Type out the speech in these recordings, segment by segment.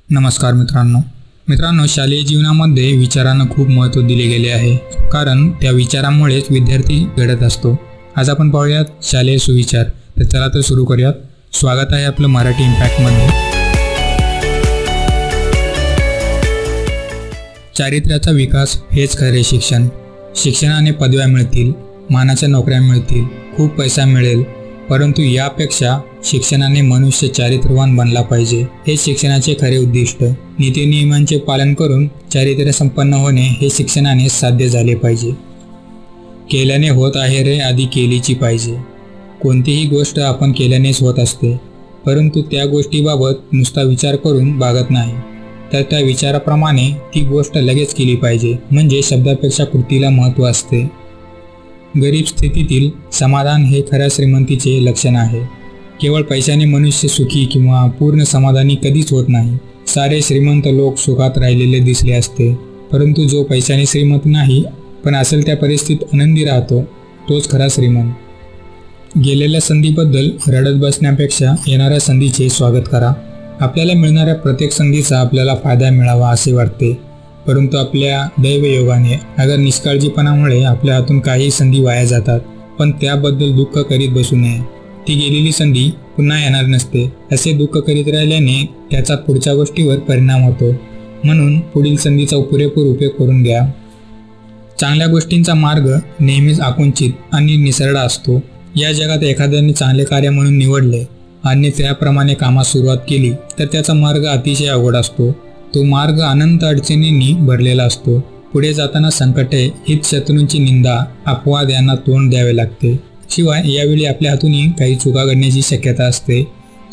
नमस्कार मित्रांनो, शालेय जीवनामध्ये विचारांना खूप महत्त्व दिले गेले आहे, कारण त्या विचारांमुळेच विद्यार्थी घडत असतो। आज आपण पाहूयात शालेय सुविचार। तर चला तर सुरू करूयात। स्वागत आहे आपलं मराठी इम्पॅक्टमध्ये। चारित्र्याचा विकास हेच खरे शिक्षण। शिक्षणाने पदव्या मिळतील, मानाच्या नोकऱ्या मिळतील, खूप पैसा मिळेल, परंतु यापेक्षा शिक्षणाने मनुष्य चारित्र्यवान बनला पाहिजे, हे शिक्षणाचे खरे उद्दिष्ट। नीतिनियमांचे पालन करून चारित्र्य संपन्न होणे हे शिक्षणाने साध्य झाले पाहिजे। केल्याने होत आहे रे, आधी केलीची पाहिजे। कोणतीही गोष्ट आपण केल्यानेच होत असते, परंतु त्या गोष्टीबाबत नुसता विचार करून भागत नाही, तर त्या विचाराप्रमाणे ती गोष्ट लगेच केली पाहिजे। म्हणजे शब्दापेक्षा कृतीला महत्त्व असते। गरीब स्थितीतील समाधान हे खऱ्या श्रीमंतीचे लक्षण आहे। केवळ पैशाने मनुष्य सुखी किंवा पूर्ण समाधानी कधीच होत नाही। सारे श्रीमंत लोक सुखात राहिलेले दिसले असते, परंतु जो पैशाने श्रीमंत नाही पण असेल त्या परिस्थितीत आनंदी राहतो, तोच खरा श्रीमंत। गेलेल्या संधीबद्दल रडत बसण्यापेक्षा येणाऱ्या संधीचे स्वागत करा। आपल्याला मिळणाऱ्या प्रत्येक संधीचा आपल्याला फायदा मिळावा असे वाटते, परंतु आपल्या दैवयोगाने अगर निष्काळजीपणामुळे आपल्या हातून काही संधी वाया जातात, पण त्याबद्दल दुःख करीत बसू नये। ती गेलेली संधी पुन्हा येणार नसते, असे दुःख करीत राहिल्याने त्याचा पुढच्या गोष्टीवर परिणाम होतो। म्हणून पुढील संधीचा पुरेपूर उपयोग करून घ्या। चांगल्या गोष्टींचा मार्ग नेहमीच आकुंचित आणि निसरडा असतो। या जगात एखाद्याने चांगले कार्य म्हणून निवडले आणि त्याप्रमाणे कामास सुरुवात केली तर त्याचा मार्ग अतिशय अवघड असतो। तो मार्ग अनंत अडचणींनी भरलेला असतो। पुढे जाताना संकटे, हितशत्रूंची निंदा, अपवाद यांना तोंड द्यावे लागते। शिवाय यावेळी आपल्या हातूनही काही चुका घडण्याची शक्यता असते,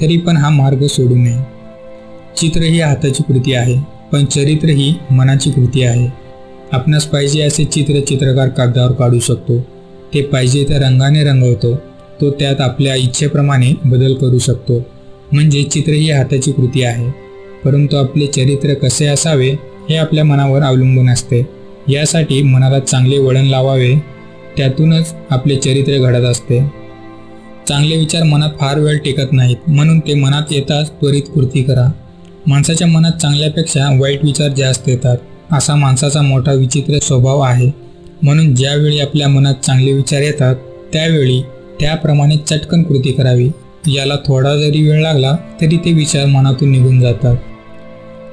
तरी पण हा मार्ग सोडू नये। चित्र ही हाताची कृती आहे, पण चरित्र ही मनाची कृती आहे। आपणास पाहिजे असे चित्र चित्रकार कागदावर काढू शकतो। ते पाहिजे त्या रंगाने रंगवतो, तो त्यात आपल्या इच्छेप्रमाणे बदल करू शकतो। म्हणजे चित्र ही हाताची कृती आहे, परंतु आपले चरित्र कसे असावे हे आपल्या मनावर अवलंबून असते। यासाठी मनाला चांगले वळण लावावे, त्यातूनच आपले चरित्र घडत असते। चांगले विचार मनात फार वेळ टिकत नाहीत, म्हणून ते मनात येताच त्वरित कृती करा। माणसाच्या मनात चांगल्यापेक्षा वाईट विचार जास्त येतात, असा माणसाचा मोठा विचित्र स्वभाव आहे। म्हणून ज्यावेळी आपल्या मनात चांगले विचार येतात, त्यावेळी त्याप्रमाणे चटकन कृती करावी। याला थोडा जरी वेळ लागला तरी ते विचार मनातून निघून जातात।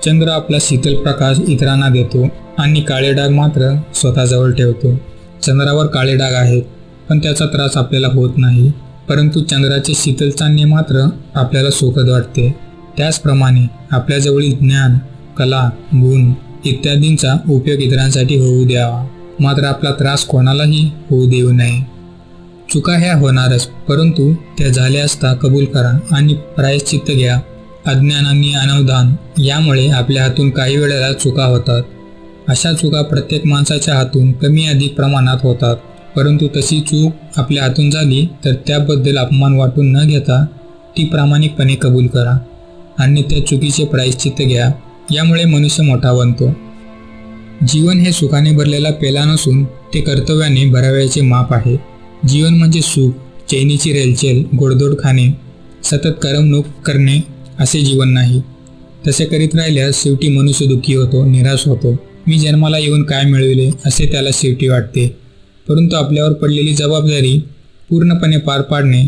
चंद्र आपला शीतल प्रकाश इतरांना देतो आणि काळे डाग मात्र स्वतःजवळ ठेवतो। चंद्रावर काळे डाग आहेत, पण त्याचा त्रास आपल्याला होत नाही, परंतु चंद्राचे शीतल चांदणे मात्र आपल्याला सुखद वाटते। त्याचप्रमाणे आपल्याजवळील ज्ञान, कला, गुण इत्यादींचा उपयोग इतरांसाठी होऊ द्यावा, मात्र आपला त्रास कोणालाही होऊ देऊ नये। चुका ह्या होणारच, परंतु त्या झाल्या असता कबूल करा आणि प्रायश्चित्त घ्या। अज्ञान आणि अनवधान यामुळे आपल्या हातून काही वेळेला चुका होतात। अशा चुका प्रत्येक माणसाच्या हातून कमी अधिक प्रमाणात होतात, परंतु तशी चूक आपल्या हातून झाली तर त्याबद्दल अपमान वाटून न घेता ती प्रामाणिकपणे कबूल करा आणि त्या चुकीचे प्रायश्चित्त घ्या। यामुळे मनुष्य मोठा बनतो। जीवन हे सुखाने भरलेला पेला नसून ते कर्तव्याने भरावयाचे माप आहे। जीवन म्हणजे सुख, चैनीची रेलचेल, गोडधोड खाणे, सतत करमणूक करणे असे जीवन नाही। तसे करीत राहिल्यास शेवटी मनुष्य दुःखी होतो, निराश होतो। मी जन्माला येऊन काय मिळविले असे त्याला शेवटी वाटते। परंतु आपल्यावर पडलेली जबाबदारी पूर्णपणे पार पाडणे,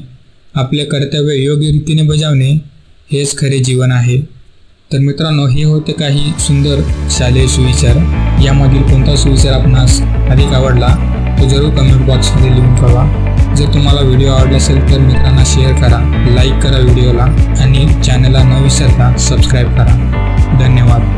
आपले कर्तव्य योग्य रीतीने बजावणे हेच खरे जीवन आहे। तर मित्रांनो, हे होते काही सुंदर शालेय सुविचार। यामधील कोणता सुविचार आपणास अधिक आवडला तो जरूर कमेंट बॉक्समध्ये लिहून कळवा। जर तुम्हाला व्हिडिओ आवडला असेल तर मित्रांना शेअर करा, लाईक करा व्हिडिओला आणि चॅनलला न विसरता सबस्क्राईब करा। धन्यवाद।